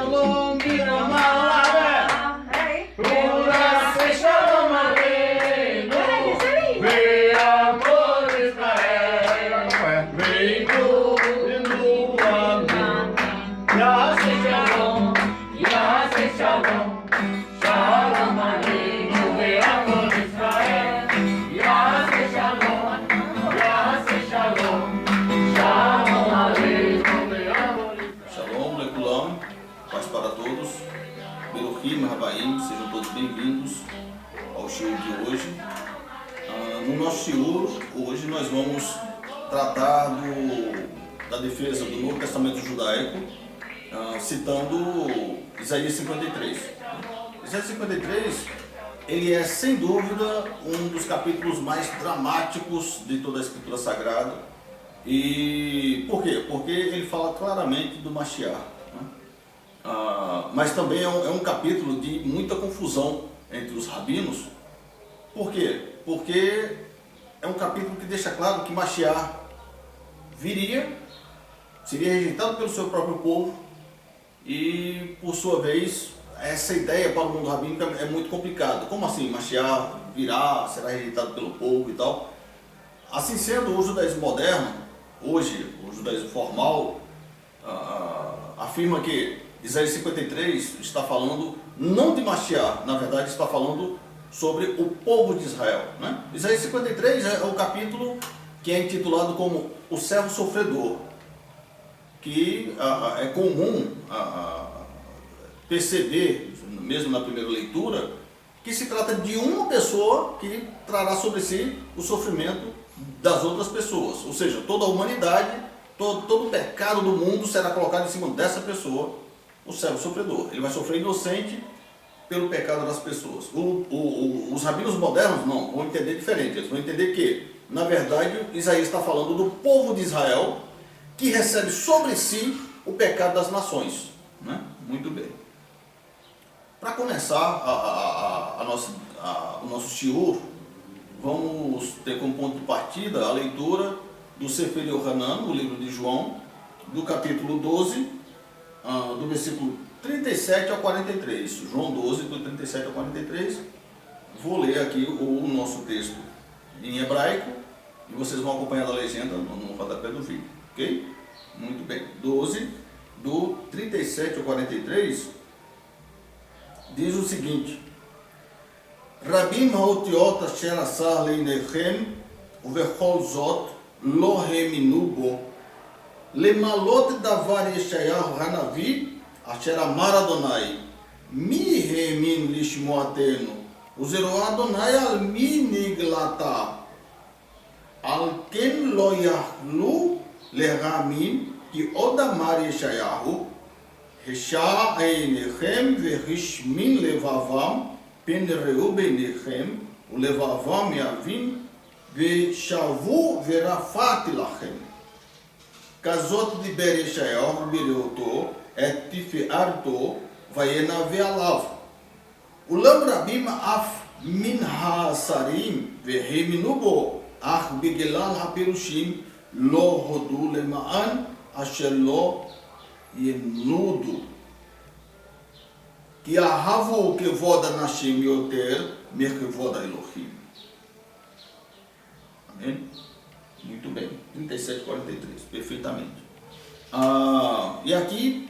Shalom Biramallah, Ura Shalom Aleinu, venha por Israel, vem do amém. Yaseh Shalom, Yaseh Shalom, Shalom Aleinu, venha por Israel, Yaseh Shalom, Yaseh Shalom, Shalom Aleinu, venha por Israel. Shalom, Lekulam, paz para todos, Beruchim, Rabaim, sejam todos bem-vindos ao shiur de hoje. No nosso shiur, hoje nós vamos tratar da defesa do Novo Testamento judaico, citando Isaías 53. Isaías 53, ele é sem dúvida um dos capítulos mais dramáticos de toda a Escritura Sagrada. E por quê? Porque ele fala claramente do Mashiach, né? Mas também é um capítulo de muita confusão entre os rabinos. Por quê? Porque é um capítulo que deixa claro que Mashiach seria rejeitado pelo seu próprio povo e, por sua vez, essa ideia para o mundo rabínico é muito complicada. Como assim? Mashiach será rejeitado pelo povo e tal? Assim sendo, o judaísmo moderno, hoje, o judaísmo formal, afirma que Isaías 53 está falando não de Mashiach, na verdade está falando sobre o povo de Israel, né? Isaías 53 é o capítulo que é intitulado como o servo sofredor, que é comum perceber, mesmo na primeira leitura, que se trata de uma pessoa que trará sobre si o sofrimento das outras pessoas, ou seja, toda a humanidade, todo o pecado do mundo será colocado em cima dessa pessoa, o servo sofredor. Ele vai sofrer inocente pelo pecado das pessoas. Os rabinos modernos não vão entender diferente. Eles vão entender que, na verdade, Isaías está falando do povo de Israel que recebe sobre si o pecado das nações, né? Muito bem. Para começar o nosso shiur, vamos ter como ponto de partida a leitura do Sefer Yohanan, o livro de João, do capítulo 12, do versículo 37 ao 43. João 12, do 37 ao 43. Vou ler aqui o nosso texto em hebraico e vocês vão acompanhar a legenda no rodapé do vídeo, ok? Muito bem. 12, do 37 ao 43, diz o seguinte: Rabim haotiot asher asar leinechem ובכל זאת לא האמינו בו למלא דבר ישעיהו הנביא אשר אמר אדוני מי האמין לשמועתנו וזרוע אדוני על מי נגלתה על כן לא יכלו להאמין כי עוד אמר ישעיהו השע עיניכם והשמין לבבם פן ראו בעיניכם ולבבם יבין ושבו ורפאתי לכם. כזאת דיבר ישעיהו בראותו את תפארתו וינבא עליו. אולם רבים אף מן השרים והאמינו בו, אך בגלל הפירושים לא הודו למען אשר לא ינודו. כי אהבו כבוד אנשים יותר מכבוד האלוהים. Muito bem, 37, 43, perfeitamente. E aqui,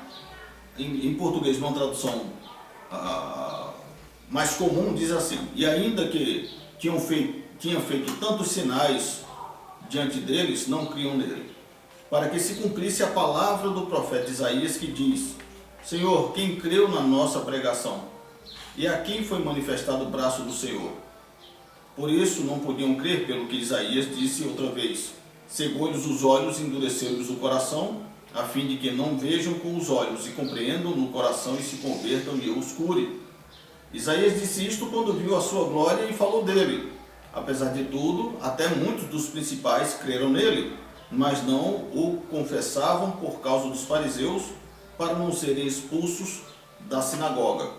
em português, uma tradução mais comum, diz assim: e ainda que tinha feito tantos sinais diante deles, não criam nele, para que se cumprisse a palavra do profeta Isaías, que diz: Senhor, quem creu na nossa pregação? E a quem foi manifestado o braço do Senhor? Por isso não podiam crer pelo que Isaías disse outra vez: cegou-lhes os olhos e endureceu-lhes o coração, a fim de que não vejam com os olhos e compreendam no coração e se convertam e eu os cure. Isaías disse isto quando viu a sua glória e falou dele. Apesar de tudo, até muitos dos principais creram nele, mas não o confessavam por causa dos fariseus, para não serem expulsos da sinagoga,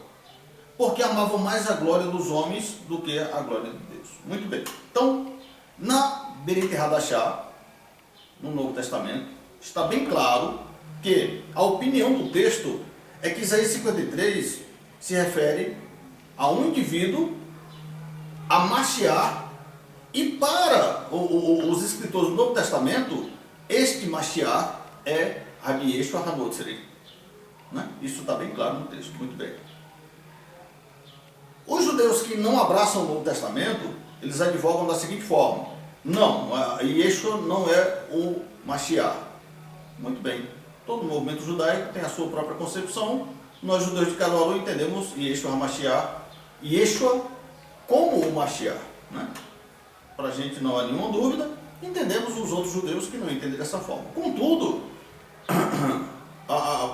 porque amavam mais a glória dos homens do que a glória de Deus. Muito bem. Então, na Brit Hadashah, no Novo Testamento, está bem claro que a opinião do texto é que Isaías 53 se refere a um indivíduo, a Mashiach, e para os escritores do Novo Testamento, este Mashiach é Rabi Yeshua HaNotzri. Né? Isso está bem claro no texto, muito bem. Os judeus que não abraçam o Novo Testamento, eles advogam da seguinte forma: não, Yeshua não é o Mashiach. Muito bem. Todo movimento judaico tem a sua própria concepção. Nós, judeus de Caruaru, entendemos Yeshua HaMashiach, Yeshua como o Mashiach. Né? Para a gente não há nenhuma dúvida, entendemos os outros judeus que não entendem dessa forma. Contudo,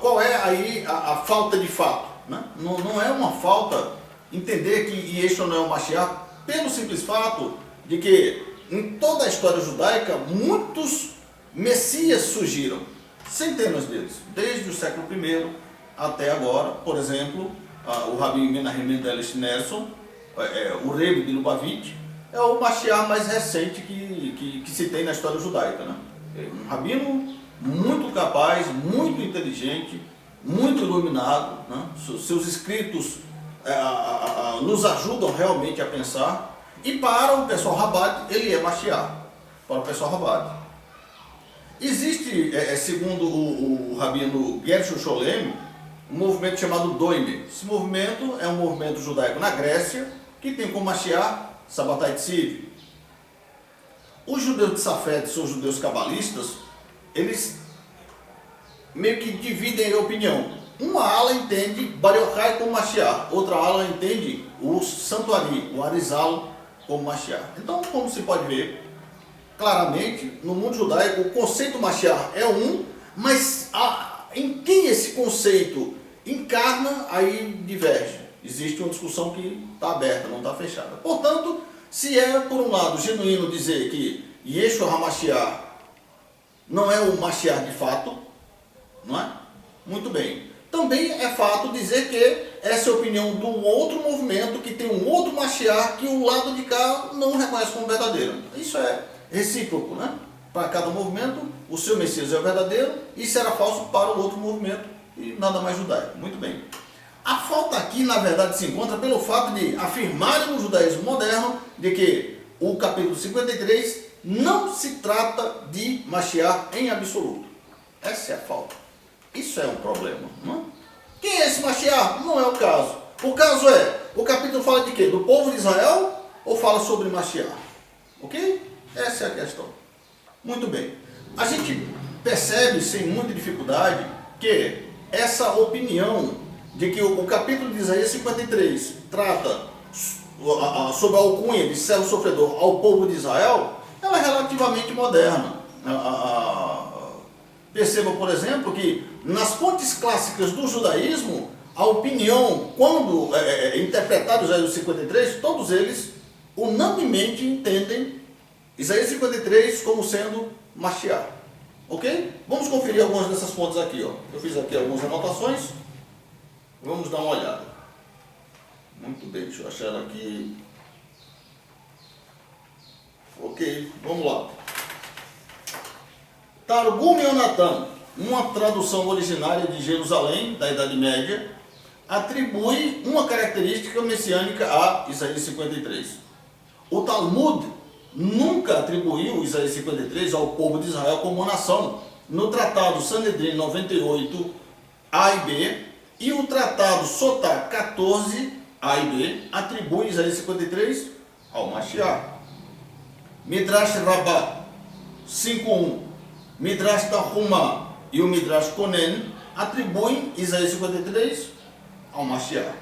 qual é aí a falta de fato? Né? Não é uma falta entender que Yeshua não é o Mashiach, pelo simples fato de que em toda a história judaica muitos messias surgiram, centenas deles, desde o século I até agora. Por exemplo, o Rabi Menahem Mendel Schneerson, o Rebbe de Lubavitch, é o Mashiach mais recente que se tem na história judaica. Né? Um rabino muito capaz, muito inteligente, muito iluminado. Né? Seus escritos nos ajudam realmente a pensar. E para o pessoal Rabat, ele é Mashiach. Para o pessoal Rabat. Existe, segundo o rabino Gershon Sholem, um movimento chamado Doime. Esse movimento é um movimento judaico na Grécia, que tem como Mashiach Sabbatai Tziv. Os judeus de Safed, são judeus cabalistas, eles meio que dividem a opinião. Uma ala entende Bar Yochai como Mashiach, outra ala entende o Santuari, o Arizal, como Mashiach. Então, como se pode ver claramente, no mundo judaico, o conceito Mashiach é um, mas em quem esse conceito encarna, aí diverge. Existe uma discussão que está aberta, não está fechada. Portanto, se é, por um lado, genuíno dizer que Yeshua HaMashiach não é o Mashiach de fato, não é? Muito bem. Também é fato dizer que essa é a opinião de um outro movimento que tem um outro Mashiach que o lado de cá não reconhece como verdadeiro. Isso é recíproco, né? Para cada movimento, o seu Messias é o verdadeiro e será falso para o outro movimento e nada mais judaico. Muito bem. A falta aqui, na verdade, se encontra pelo fato de afirmarem no judaísmo moderno de que o capítulo 53 não se trata de Mashiach em absoluto. Essa é a falta. Isso é um problema, não é? Quem é esse Mashiach? Não é o caso. O caso é, o capítulo fala de quê? Do povo de Israel ou fala sobre Mashiach? Ok? Essa é a questão. Muito bem. A gente percebe sem muita dificuldade que essa opinião de que o capítulo de Isaías 53 trata sobre a alcunha de servo sofredor ao povo de Israel, ela é relativamente moderna. Perceba, por exemplo, que nas fontes clássicas do judaísmo, a opinião, quando interpretada Isaías 53, todos eles unanimemente entendem Isaías 53 como sendo Mashiach. Ok? Vamos conferir algumas dessas fontes aqui. Ó. Eu fiz aqui algumas anotações. Vamos dar uma olhada. Muito bem, deixa eu achar ela aqui. Ok, vamos lá. Targum Yonatan, uma tradução originária de Jerusalém, da Idade Média, atribui uma característica messiânica a Isaías 53. O Talmud nunca atribuiu Isaías 53 ao povo de Israel como uma nação. No Tratado Sanedrim 98, A e B, e o Tratado Sotá 14, A e B, atribui Isaías 53 ao Mashiach. Midrash Rabbah 5.1, Midrash Tanhumá e o Midrash Konen atribuem Isaías 53 ao Mashiach.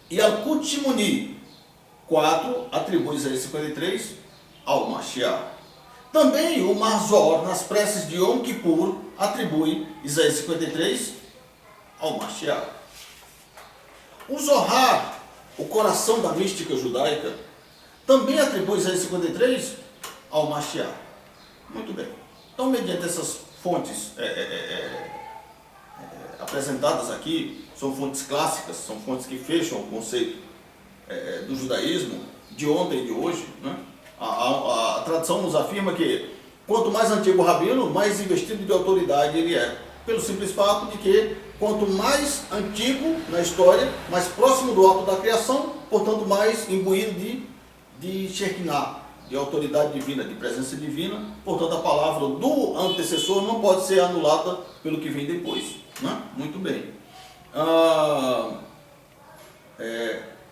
E Yalkut Shimoni 4 atribui Isaías 53 ao Mashiach. Também o Marzor, nas preces de Yom Kippur, atribui Isaías 53 ao Mashiach. O Zohar, o coração da mística judaica, também atribui Isaías 53 ao Mashiach. Muito bem. Então, mediante essas fontes apresentadas aqui, são fontes clássicas, são fontes que fecham o conceito do judaísmo de ontem e de hoje, né? A tradição nos afirma que quanto mais antigo o rabino, mais investido de autoridade ele é, pelo simples fato de que quanto mais antigo na história, mais próximo do ato da criação, portanto mais imbuído de Shekinah, de autoridade divina, de presença divina. Portanto, a palavra do antecessor não pode ser anulada pelo que vem depois, né? Muito bem.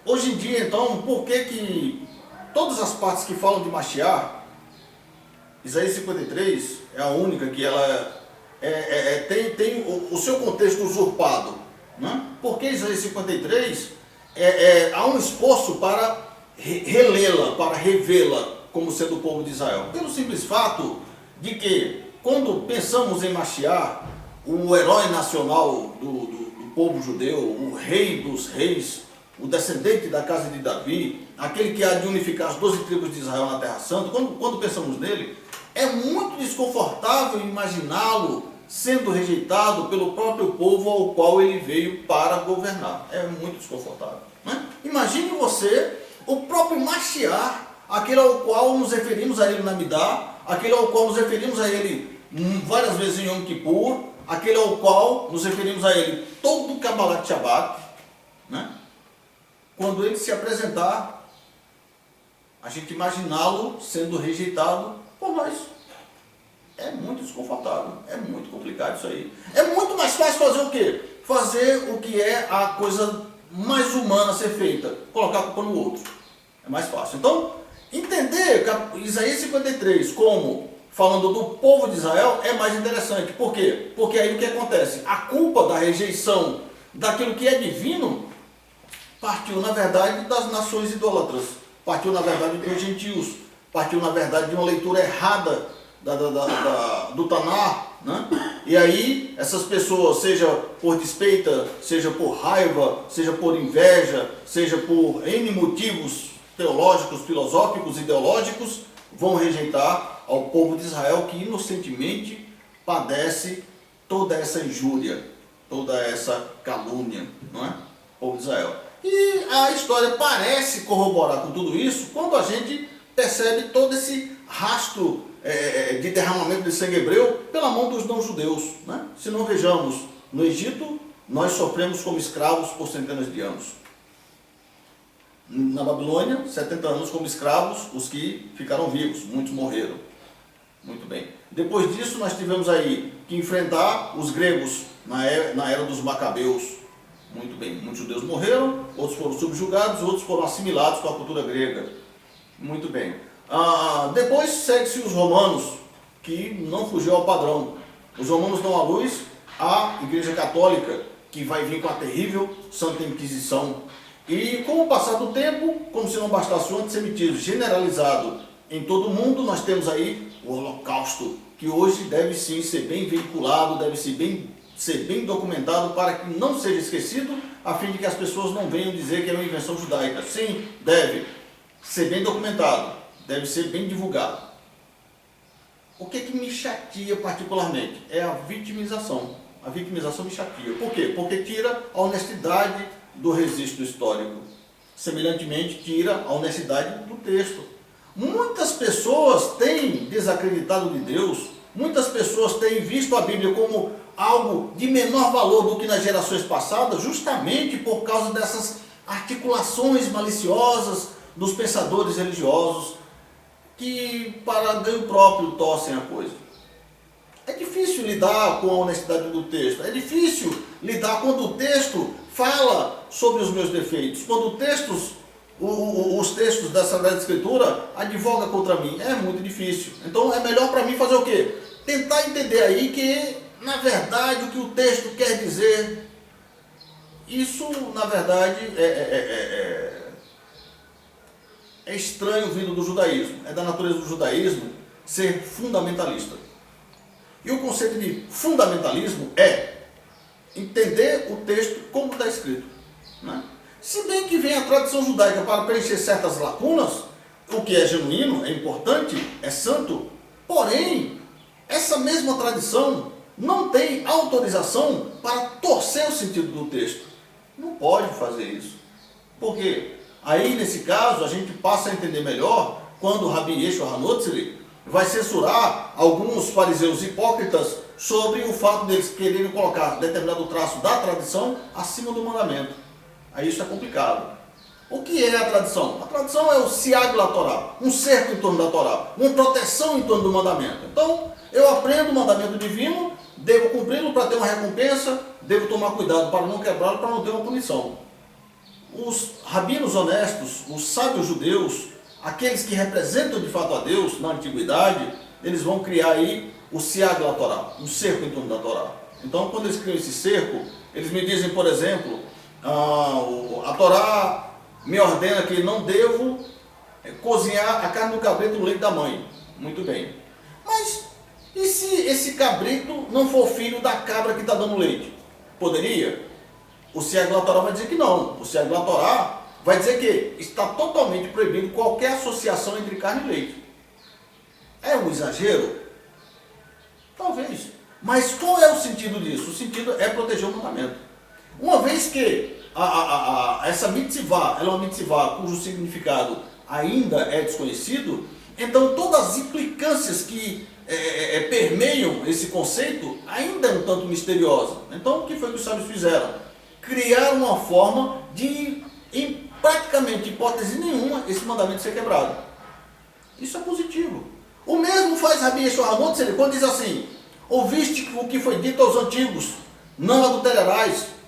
Hoje em dia, então, por que todas as partes que falam de Mashiach, Isaías 53 é a única que ela tem o seu contexto usurpado, né? Porque Isaías 53 há um esforço para relê-la, para revê-la como sendo o povo de Israel, pelo simples fato de que, quando pensamos em Mashiach, o herói nacional do povo judeu, o rei dos reis, o descendente da casa de Davi, aquele que há de unificar as 12 tribos de Israel na Terra Santa, quando pensamos nele, é muito desconfortável imaginá-lo sendo rejeitado pelo próprio povo ao qual ele veio para governar. É muito desconfortável, né? Imagine você, o próprio Mashiach, aquele ao qual nos referimos a ele na Midá, aquele ao qual nos referimos a ele várias vezes em Yom Kippur, aquele ao qual nos referimos a ele todo o Kabbalat Shabbat, né? Quando ele se apresentar, a gente imaginá-lo sendo rejeitado por nós. É muito desconfortável, é muito complicado isso aí. É muito mais fácil fazer o quê? Fazer o que é a coisa mais humana a ser feita, colocar a culpa no outro. É mais fácil. Então, entender Isaías 53 como falando do povo de Israel é mais interessante. Por quê? Porque aí o que acontece? A culpa da rejeição daquilo que é divino partiu, na verdade, das nações idólatras, partiu, na verdade, dos gentios, partiu, na verdade, de uma leitura errada do Tanar, né? E aí, essas pessoas, seja por despeita, seja por raiva, seja por inveja, seja por N motivos teológicos, filosóficos, ideológicos, vão rejeitar ao povo de Israel que inocentemente padece toda essa injúria, toda essa calúnia, não é? O povo de Israel. E a história parece corroborar com tudo isso quando a gente percebe todo esse rastro de derramamento de sangue hebreu pela mão dos não-judeus, né? Se não vejamos, no Egito nós sofremos como escravos por centenas de anos. Na Babilônia, 70 anos como escravos, os que ficaram vivos, muitos morreram. Muito bem. Depois disso nós tivemos aí que enfrentar os gregos na era dos Macabeus. Muito bem, muitos judeus morreram, outros foram subjugados, outros foram assimilados com a cultura grega. Muito bem. Depois segue-se os romanos, que não fugiu ao padrão. Os romanos dão à luz a Igreja Católica, que vai vir com a terrível Santa Inquisição. E com o passar do tempo, como se não bastasse o antissemitismo generalizado em todo o mundo, nós temos aí o Holocausto, que hoje deve sim ser bem veiculado, deve ser bem documentado para que não seja esquecido, a fim de que as pessoas não venham dizer que é uma invenção judaica. Sim, deve ser bem documentado, deve ser bem divulgado. O que me chateia particularmente é a vitimização. A vitimização me chateia. Por quê? Porque tira a honestidade do registro histórico. Semelhantemente, tira a honestidade do texto. Muitas pessoas têm desacreditado de Deus, muitas pessoas têm visto a Bíblia como algo de menor valor do que nas gerações passadas, justamente por causa dessas articulações maliciosas dos pensadores religiosos que, para ganho próprio, torcem a coisa. É difícil lidar com a honestidade do texto, é difícil lidar quando o texto fala sobre os meus defeitos, quando os textos da Sagrada Escritura advogam contra mim. É muito difícil. Então é melhor para mim fazer o quê? Tentar entender aí que, na verdade, o que o texto quer dizer, isso, na verdade, é estranho vindo do judaísmo. É da natureza do judaísmo ser fundamentalista. E o conceito de fundamentalismo é entender o texto como está escrito, né? Se bem que vem a tradição judaica para preencher certas lacunas, o que é genuíno, é importante, é santo, porém, essa mesma tradição não tem autorização para torcer o sentido do texto. Não pode fazer isso. Por quê? Aí, nesse caso, a gente passa a entender melhor quando o Rabi Yeshua HaNotzri vai censurar alguns fariseus hipócritas sobre o fato deles quererem colocar determinado traço da tradição acima do mandamento. Aí isso é complicado. O que é a tradição? A tradição é o siag la Torá, um cerco em torno da Torá, uma proteção em torno do mandamento. Então, eu aprendo o mandamento divino, devo cumpri-lo para ter uma recompensa, devo tomar cuidado para não quebrá-lo, para não ter uma punição. Os rabinos honestos, os sábios judeus, aqueles que representam de fato a Deus na antiguidade, eles vão criar aí o siag la Torá, um cerco em torno da Torá. Então, quando eles criam esse cerco, eles me dizem, por exemplo, a Torá me ordena que não devo cozinhar a carne do cabrito no leite da mãe. Muito bem. Mas e se esse cabrito não for filho da cabra que está dando leite? Poderia? O siag la Torá vai dizer que não. O siag la Torá vai dizer que está totalmente proibido qualquer associação entre carne e leite. É um exagero? Talvez. Mas qual é o sentido disso? O sentido é proteger o mandamento. Uma vez que essa mitzvah, ela é uma mitzvah cujo significado ainda é desconhecido, então todas as implicâncias que permeiam esse conceito ainda é um tanto misteriosa. Então o que foi que os sábios fizeram? Criar uma forma de, em praticamente hipótese nenhuma, esse mandamento ser quebrado. Isso é positivo. O mesmo faz Rabi Yeshua HaMotzer quando diz assim: ouviste o que foi dito aos antigos, não adulterarás.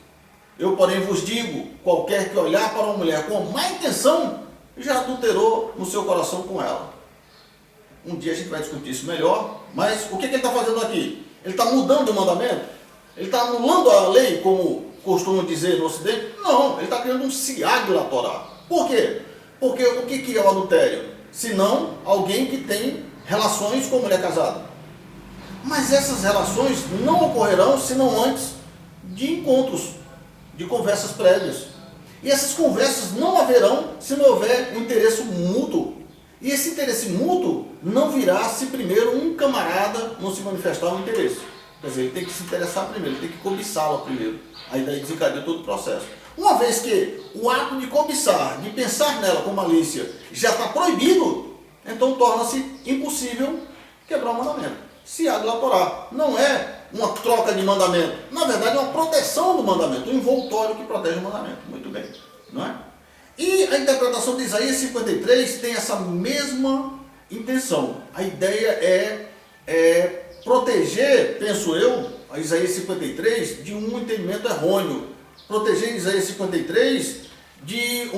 Eu, porém, vos digo, qualquer que olhar para uma mulher com má intenção, já adulterou no seu coração com ela. Um dia a gente vai discutir isso melhor, mas o que ele está fazendo aqui? Ele está mudando o mandamento? Ele está anulando a lei, como costumam dizer no Ocidente? Não, ele está criando um siag la Torá. Por quê? Porque o que é o adultério? Senão alguém que tem relações com mulher casada. Mas essas relações não ocorrerão senão antes de encontros, de conversas prévias. E essas conversas não haverão se não houver um interesse mútuo. E esse interesse mútuo não virá se primeiro um camarada não se manifestar um interesse. Quer dizer, ele tem que se interessar primeiro, ele tem que cobiçá-la primeiro. Aí daí desencadeia todo o processo. Uma vez que o ato de cobiçar, de pensar nela com malícia, já está proibido, então torna-se impossível quebrar o mandamento. Siag la Torá não é uma troca de mandamento, na verdade é uma proteção do mandamento, um envoltório que protege o mandamento. Muito bem, não é? E a interpretação de Isaías 53 tem essa mesma intenção. A ideia é proteger, penso eu, a Isaías 53 de um entendimento errôneo. Proteger Isaías 53 de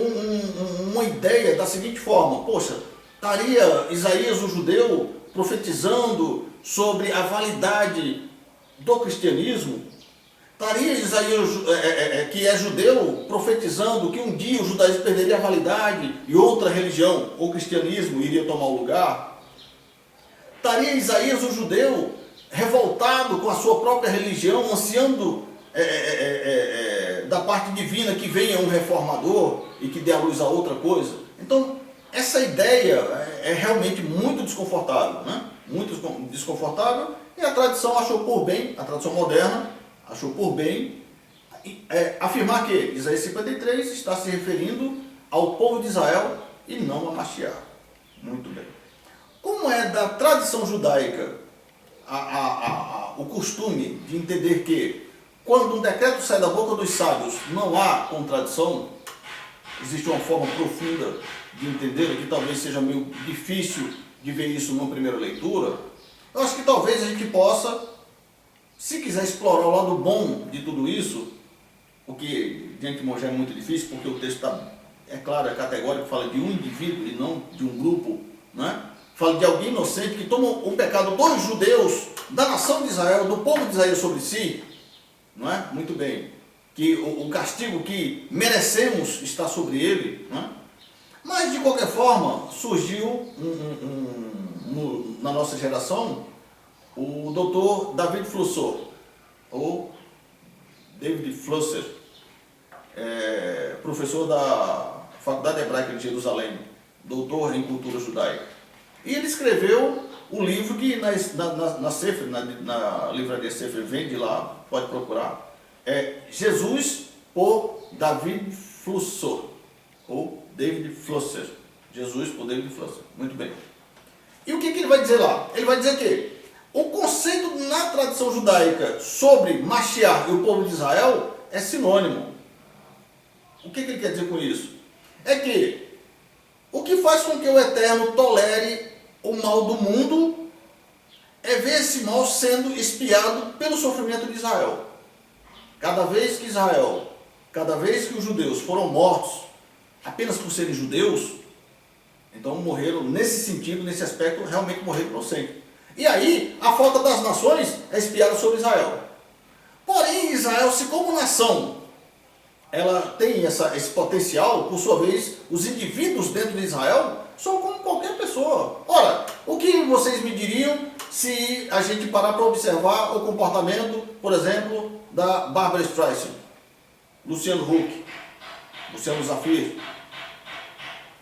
uma ideia da seguinte forma: poxa, estaria Isaías o judeu profetizando sobre a validade do cristianismo? Estaria Isaías, que é judeu, profetizando que um dia o judaísmo perderia a validade e outra religião, o cristianismo, iria tomar o lugar? Estaria Isaías, o judeu, revoltado com a sua própria religião, ansiando da parte divina que venha um reformador e que dê à luz a outra coisa? Então, essa ideia é realmente muito desconfortável, né? Muito desconfortável, e a tradição achou por bem, a tradição moderna achou por bem afirmar que Isaías 53 está se referindo ao povo de Israel e não a Mashiach. Muito bem. Como é da tradição judaica o costume de entender que quando um decreto sai da boca dos sábios não há contradição, existe uma forma profunda de entender, que talvez seja meio difícil de ver isso numa primeira leitura. Eu acho que talvez a gente possa, se quiser explorar o lado bom de tudo isso, o que de antemão já é muito difícil, porque o texto está, é claro, é categórico, fala de um indivíduo e não de um grupo, né? Fala de alguém inocente que toma o pecado dos judeus, da nação de Israel, do povo de Israel sobre si, não é? Muito bem. Que o castigo que merecemos está sobre ele, não é? Mas, de qualquer forma, surgiu na nossa geração o Dr. David Flusser, ou David Flusser, professor da Faculdade Hebraica de Jerusalém, doutor em cultura judaica. E ele escreveu o livro que na Sefer, na livraria Sefer, vende lá, pode procurar, Jesus por David Flusser, ou David Flusser. Jesus por David Flusser. Muito bem. E o que ele vai dizer lá? Ele vai dizer que O conceito na tradição judaica sobre Mashiach e o povo de Israel é sinônimo. O que ele quer dizer com isso? É que o que faz com que o Eterno tolere o mal do mundo é ver esse mal sendo espiado pelo sofrimento de Israel. Cada vez que os judeus foram mortos apenas por serem judeus, então morreram nesse sentido, nesse aspecto, realmente morreram inocentes. E aí, a falta das nações é espiada sobre Israel. Porém, Israel, se como nação, ela tem esse potencial, por sua vez, os indivíduos dentro de Israel são como qualquer pessoa. Ora, o que vocês me diriam se a gente parar para observar o comportamento, por exemplo, da Barbra Streisand, Luciano Huck, Luciano Zafir,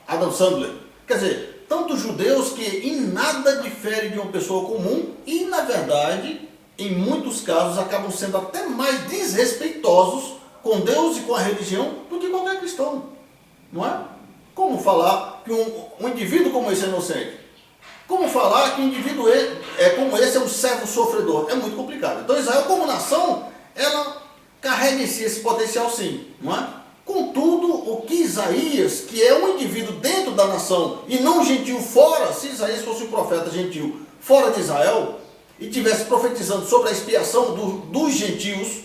Adam Sandler? Quer dizer, tantos judeus que em nada diferem de uma pessoa comum e, na verdade, em muitos casos, acabam sendo até mais desrespeitosos com Deus e com a religião do que qualquer cristão. Não é? Como falar que um indivíduo como esse é inocente? Como falar que um indivíduo como esse é um servo sofredor? É muito complicado. Então Israel como nação, ela carrega em si esse potencial sim, não é? Contudo, o que Isaías, que é um indivíduo dentro da nação e não um gentil fora, se Isaías fosse um profeta gentil fora de Israel e tivesse profetizando sobre a expiação dos gentios,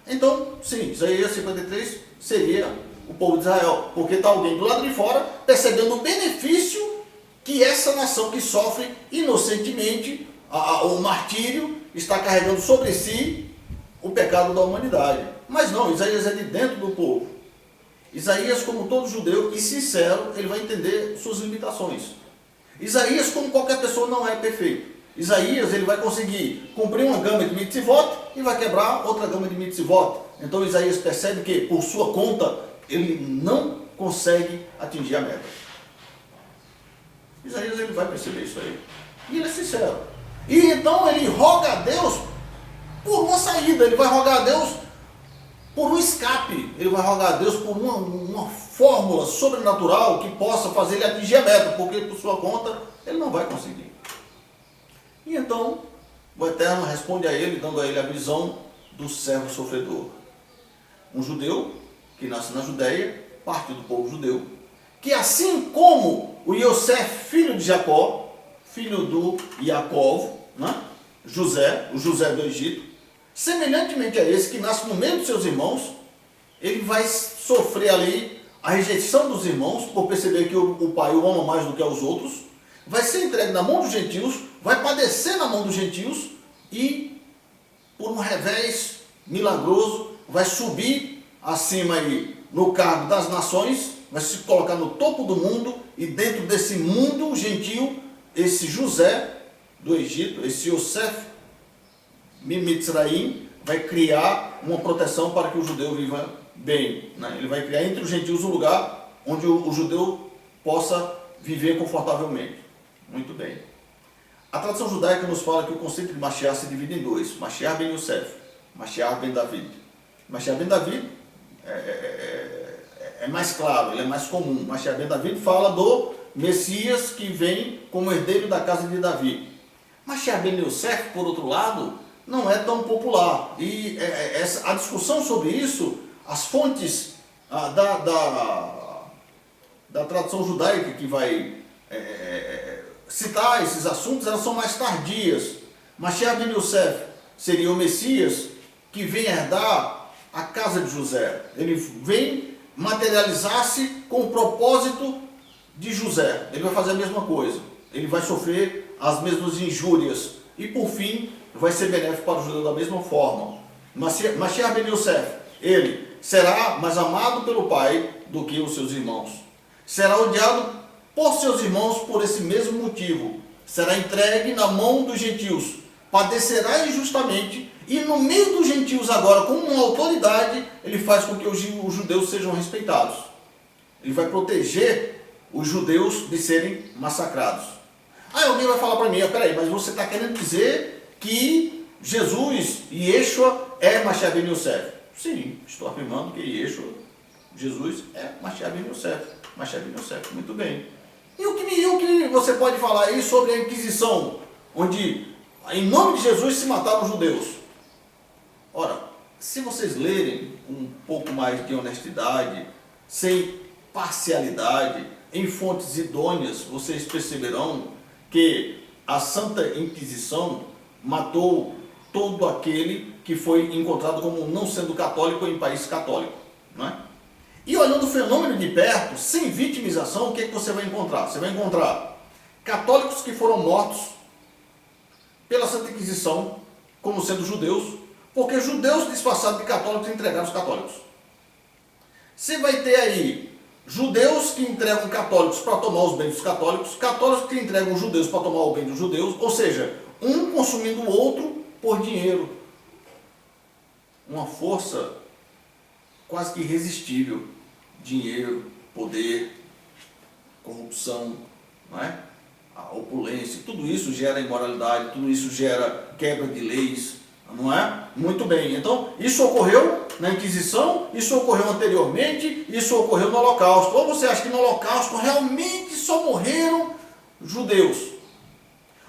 então sim, Isaías 53 seria o povo de Israel, porque está alguém do lado de fora percebendo o benefício que essa nação que sofre inocentemente o martírio está carregando sobre si o pecado da humanidade. Mas não, Isaías é de dentro do povo. Isaías, como todo judeu e sincero, ele vai entender suas limitações. Isaías, como qualquer pessoa, não é perfeito. Isaías, ele vai conseguir cumprir uma gama de mitzvot e vai quebrar outra gama de mitzvot. Então Isaías percebe que, por sua conta, ele não consegue atingir a meta. Isaías, ele vai perceber isso aí. E ele é sincero. E então ele roga a Deus por uma saída, ele vai rogar a Deus por um escape, ele vai rogar a Deus por uma fórmula sobrenatural que possa fazer ele atingir a meta, porque por sua conta ele não vai conseguir. E então o Eterno responde a ele, dando a ele a visão do servo sofredor. Um judeu que nasce na Judéia, parte do povo judeu, que assim como o Yosef, filho de Jacó, filho do Yaakov, né? o José do Egito, semelhantemente a esse que nasce no meio dos seus irmãos, ele vai sofrer ali a rejeição dos irmãos, por perceber que o pai o ama mais do que aos outros, vai ser entregue na mão dos gentios, vai padecer na mão dos gentios e, por um revés milagroso, vai subir acima aí no cargo das nações, vai se colocar no topo do mundo e dentro desse mundo gentil, esse José do Egito, esse Yosef Mitzraim, vai criar uma proteção para que o judeu viva bem. Né? Ele vai criar entre os gentios um lugar onde o judeu possa viver confortavelmente. Muito bem. A tradição judaica nos fala que o conceito de Mashiach se divide em dois. Mashiach ben Yosef, Mashiach ben David. Mashiach ben David é mais claro, ele é mais comum. Mashiach ben David fala do Messias que vem como herdeiro da casa de Davi. Mashiach ben Yosef, por outro lado, não é tão popular. E a discussão sobre isso, as fontes da tradição judaica que vai citar esses assuntos, elas são mais tardias. Mashiach ben Yosef seria o Messias que vem herdar a casa de José. Ele vem materializar-se com o propósito de José. Ele vai fazer a mesma coisa. Ele vai sofrer as mesmas injúrias. E por fim, vai ser benéfico para o judeu da mesma forma. Mashiach ben Yosef, ele será mais amado pelo pai do que os seus irmãos. Será odiado por seus irmãos por esse mesmo motivo. Será entregue na mão dos gentios. Padecerá injustamente e no meio dos gentios agora, como uma autoridade, ele faz com que os judeus sejam respeitados. Ele vai proteger os judeus de serem massacrados. Aí alguém vai falar para mim, peraí, mas você está querendo dizer que Jesus, Yeshua, é Mashiach ben Yosef? Sim, estou afirmando que Yeshua, Jesus, é Mashiach ben Yosef. Mashiach ben Yosef, muito bem. E o que você pode falar aí sobre a Inquisição, onde Em nome de Jesus se mataram os judeus. Ora, se vocês lerem um pouco mais de honestidade, sem parcialidade, em fontes idôneas, vocês perceberão que a Santa Inquisição matou todo aquele que foi encontrado como não sendo católico em país católico, não é? E olhando o fenômeno de perto, sem vitimização, o que é que você vai encontrar? Você vai encontrar católicos que foram mortos pela Santa Inquisição como sendo judeus, porque judeus disfarçados de católicos entregaram os católicos. Você vai ter aí judeus que entregam católicos para tomar os bens dos católicos, católicos que entregam judeus para tomar o bem dos judeus, ou seja, um consumindo o outro por dinheiro. Uma força quase que irresistível. Dinheiro, poder, corrupção, não é? A opulência, tudo isso gera imoralidade, tudo isso gera quebra de leis, não é? Muito bem, então isso ocorreu na Inquisição, isso ocorreu anteriormente, isso ocorreu no Holocausto. Ou você acha que no Holocausto realmente só morreram judeus?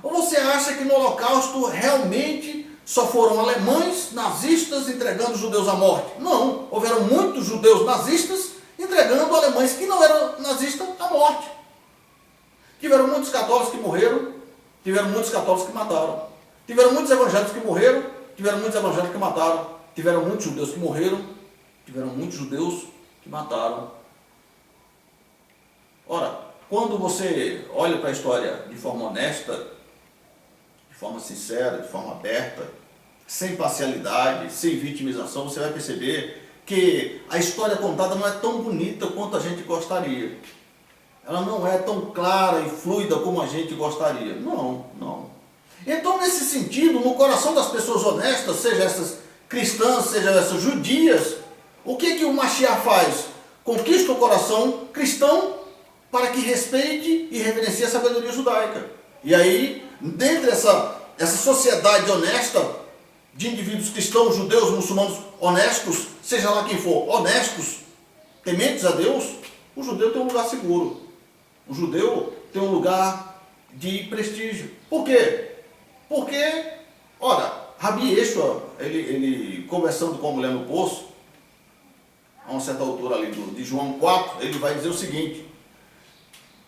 Ou você acha que no Holocausto realmente só foram alemães nazistas entregando judeus à morte? Não, houveram muitos judeus nazistas entregando alemães que não eram nazistas à morte. Tiveram muitos católicos que morreram, tiveram muitos católicos que mataram. Tiveram muitos evangélicos que morreram, tiveram muitos evangélicos que mataram. Tiveram muitos judeus que morreram, tiveram muitos judeus que mataram. Ora, quando você olha para a história de forma honesta, de forma sincera, de forma aberta, sem parcialidade, sem vitimização, você vai perceber que a história contada não é tão bonita quanto a gente gostaria. Ela não é tão clara e fluida como a gente gostaria. Não, não. Então, nesse sentido, no coração das pessoas honestas, seja essas cristãs, seja essas judias, o que o Mashiach faz? Conquista o coração cristão para que respeite e reverencie a sabedoria judaica. E aí, dentro dessa sociedade honesta, de indivíduos cristãos, judeus, muçulmanos honestos, seja lá quem for, honestos, tementes a Deus, o judeu tem um lugar seguro. O judeu tem um lugar de prestígio. Por quê? Porque, ora, Rabi Yeshua, ele conversando com a mulher no poço, a uma certa altura ali de João 4, ele vai dizer o seguinte: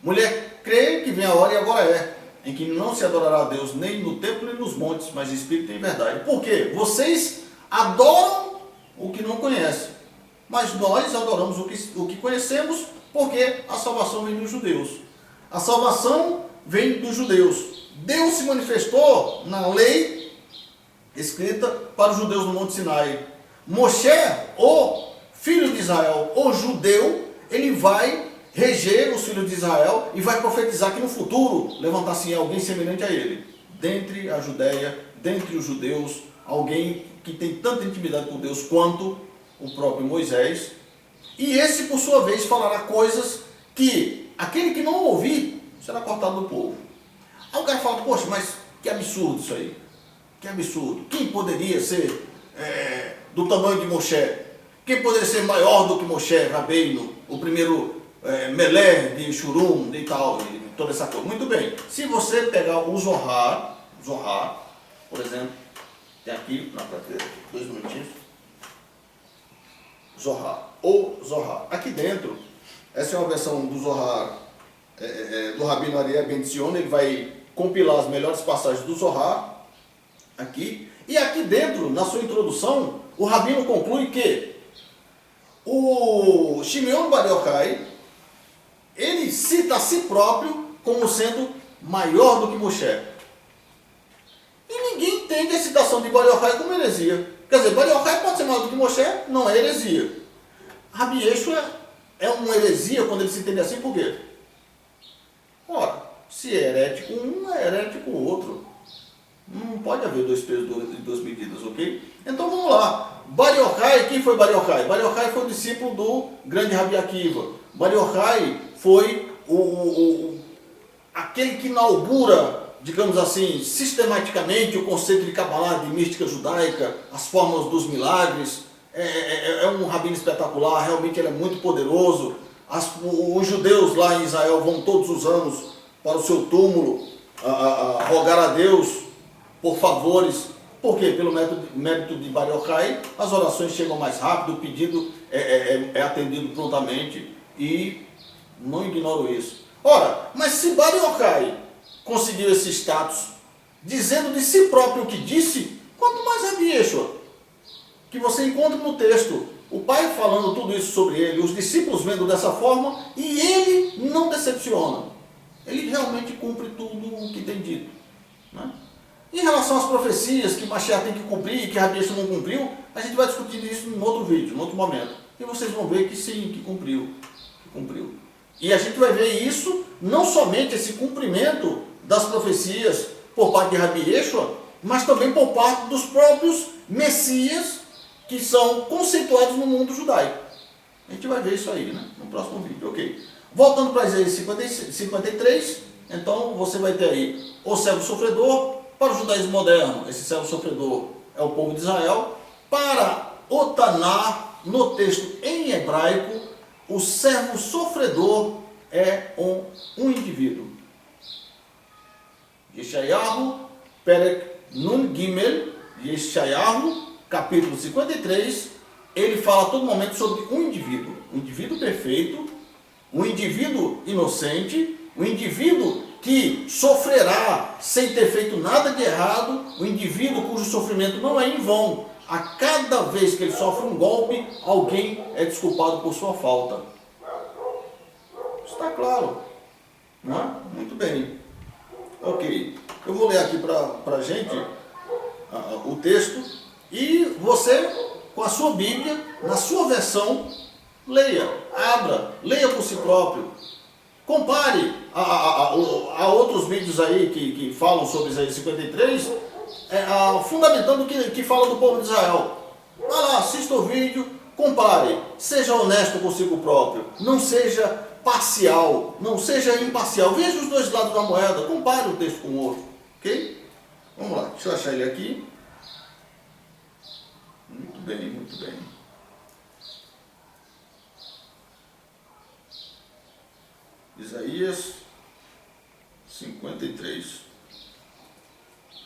mulher, crê que vem a hora e agora é, em que não se adorará a Deus nem no templo nem nos montes, mas em espírito e em verdade. Por quê? Vocês adoram o que não conhecem, mas nós adoramos o que conhecemos, porque a salvação vem dos judeus. A salvação vem dos judeus. Deus se manifestou na lei escrita para os judeus no Monte Sinai. Moshe, o filho de Israel, o judeu, ele vai reger os filhos de Israel e vai profetizar que no futuro levantar-se alguém semelhante a ele. Dentre a Judéia, dentre os judeus, alguém que tem tanta intimidade com Deus quanto o próprio Moisés. E esse, por sua vez, falará coisas que aquele que não ouvir será cortado do povo. Aí o cara fala: poxa, mas que absurdo isso aí. Que absurdo. Quem poderia ser do tamanho de Moshe? Quem poderia ser maior do que Moshe, Rabbeinu, o primeiro Melé de Shurum e tal, e toda essa coisa? Muito bem. Se você pegar o Zohar, por exemplo, tem aqui na prateleira, 2 minutinhos. Zohar, ou Zohar. Aqui dentro, essa é uma versão do Zohar do Rabino Ariel Ben Zion. Ele vai compilar as melhores passagens do Zohar aqui. E aqui dentro, na sua introdução, o Rabino conclui que o Shimeon Bar Yochai, ele cita a si próprio como sendo maior do que Moshe. E ninguém entende a citação de Bar Yochai como heresia. Quer dizer, Bar Yochai pode ser maior do que Moshe, não é heresia. Rabi Yeshua é uma heresia quando ele se entende assim, por quê? Ora, se é herético um, é herético o outro. Não pode haver 2 pesos e 2 medidas, ok? Então vamos lá. Bar Yochai, quem foi Bar Yochai? Bar Yochai foi o discípulo do grande Rabi Akiva. Bar Yochai foi aquele que inaugura, digamos assim, sistematicamente o conceito de Kabbalah, de mística judaica, as formas dos milagres. É um rabino espetacular, realmente ele é muito poderoso. Os judeus lá em Israel vão todos os anos para o seu túmulo a rogar a Deus por favores. Por quê? Pelo mérito de Bar Yochai, as orações chegam mais rápido, o pedido é atendido prontamente, e não ignoro isso. Ora, mas se Bar Yochai conseguiu esse status, dizendo de si próprio o que disse, quanto mais Rabi Yeshua, que você encontra no texto, o pai falando tudo isso sobre ele, os discípulos vendo dessa forma, e ele não decepciona. Ele realmente cumpre tudo o que tem dito, né? Em relação às profecias que Mashiach tem que cumprir e que Rabi Yeshua não cumpriu, a gente vai discutir isso em outro vídeo, em outro momento. E vocês vão ver que sim, que cumpriu. E a gente vai ver isso, não somente esse cumprimento das profecias por parte de Rabi Yeshua, mas também por parte dos próprios Messias que são conceituados no mundo judaico. A gente vai ver isso aí, né, no próximo vídeo, ok? Voltando para Isaías 53, então você vai ter aí o servo sofredor. Para o judaísmo moderno, esse servo sofredor é o povo de Israel. Para o Taná, no texto em hebraico, o servo sofredor é um indivíduo. Yeshayahu, Perek Nun Gimel, Yeshayahu, capítulo 53, ele fala a todo momento sobre um indivíduo perfeito, um indivíduo inocente, um indivíduo que sofrerá sem ter feito nada de errado, um indivíduo cujo sofrimento não é em vão. A cada vez que ele sofre um golpe, alguém é desculpado por sua falta. Está claro, não é? Muito bem. Ok, eu vou ler aqui para a gente o texto, e você, com a sua Bíblia, na sua versão, leia, abra, leia por si próprio. Compare a outros vídeos aí que falam sobre Isaías 53, fundamentando que fala do povo de Israel. Vá lá, assista o vídeo, compare, seja honesto consigo próprio, não seja parcial, não seja imparcial, veja os dois lados da moeda, compare um texto com o outro, ok? Vamos lá, deixa eu achar ele aqui. Muito bem, muito bem. Isaías 53.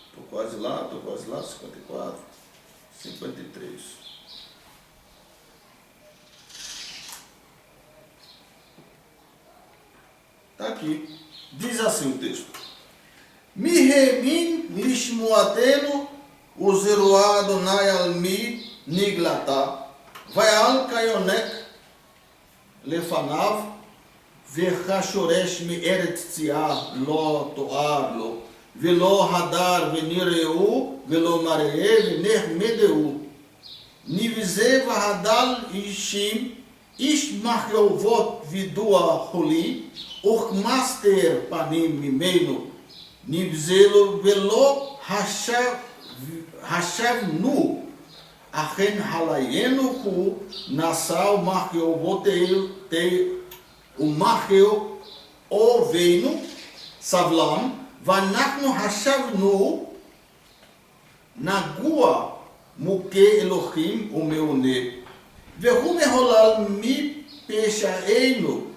Estou quase lá, 54, 53. Está aqui. Diz assim o texto. Mihemin lishmuatenu uzeruá Adonai almi niglata vayal kayonek lefanav וחשורש מארץ צייה לא תואר לו, ולא הדר ונראו, ולא מראה ונחמדהו. נבזה והדל אישים, איש מחרבות וידוע חולי, וכמסתר פנים ממנו. נבזה לו ולא השבנו, אכן הליינו הוא נשא ומחרבותיהו o Maheu Oveinu Savlam Vanakno Hashavnu Nagua Muke Elohim o Meune Vehu Meholal Mi Peshaeinu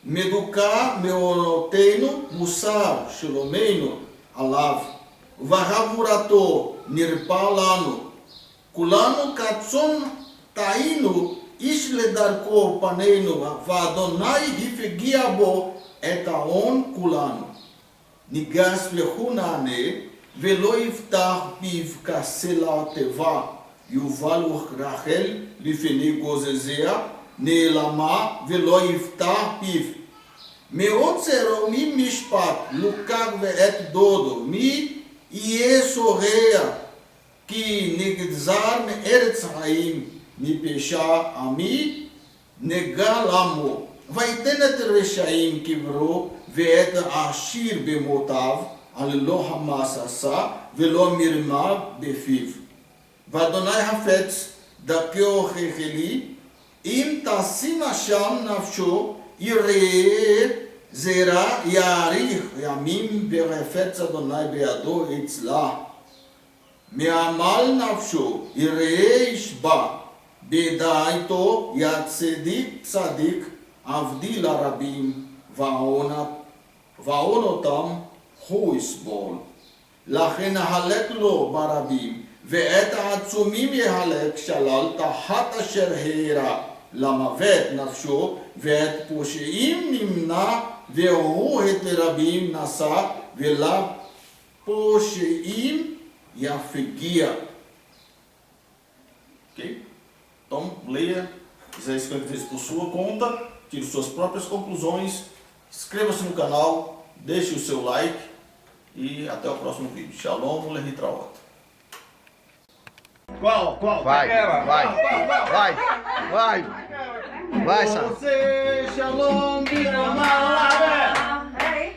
Meduka Meonoteinu Musar Shilomeinu Alav Vahavurato Nirpalanu Kulanu Katson Tainu איש לדרכו פנינו, ואדוני הפגיע בו את ההון כולנו. ניגש והוא נענה, ולא יפתח פיו כסלע תיבה, יובל רחל לפני גוזזיה, נעלמה ולא יפתח פיו. מעוצר ממשפט לוקח ואת דודו, מי יהיה שורע, כי נגזר מארץ חיים, מפשע עמי נגע למו, ויתן את רשעים קברו ואת העשיר במותיו, על לא המס עשה ולא מרמה בפיו. ואדוני חפץ דרכו חכלי, אם תשים שם נפשו יראה זרע יאריך ימים וחפץ אדוני בידו אצלה. מעמל נפשו יראה ישבע, בדעתו יצדיק צדיק עבדי לרבים ועונותם הוא יסבול. לכן החלק לו ברבים, ואת העצומים יחלק שלל תחת אשר העירה למוות נפשו, ואת פושעים נמנע, והוא את רבים נשא, ולפושעים יפגיע. Ok? Então, leia Isaías 53 por sua conta, tire suas próprias conclusões, inscreva-se no canal, deixe o seu like e até o próximo vídeo. Shalom, Lehitraot. Qual? Vai, Aquela. vai, vai, vai, vai, Sara. Você, Shalom, Biramalavé.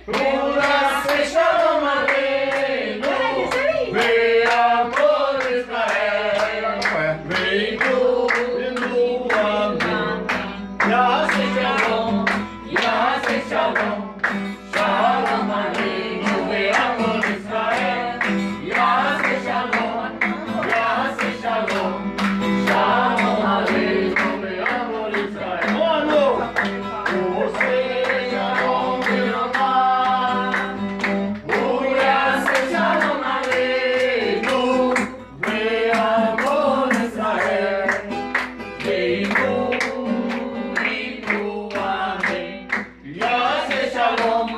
Ura, Shalom Aleinu. Vem amor Israel. Vem no amém. Yahweh Shalom. Yahweh Shalom. Shalom Aleinu. Vem amor Israel. Yahweh Shalom. Yahweh Shalom. Shalom Aleinu. Vem amor Israel. Você Shalom Biramah. Ura, Shalom Aleinu. Vem amor Israel. Vem no amém. Yahweh Shalom.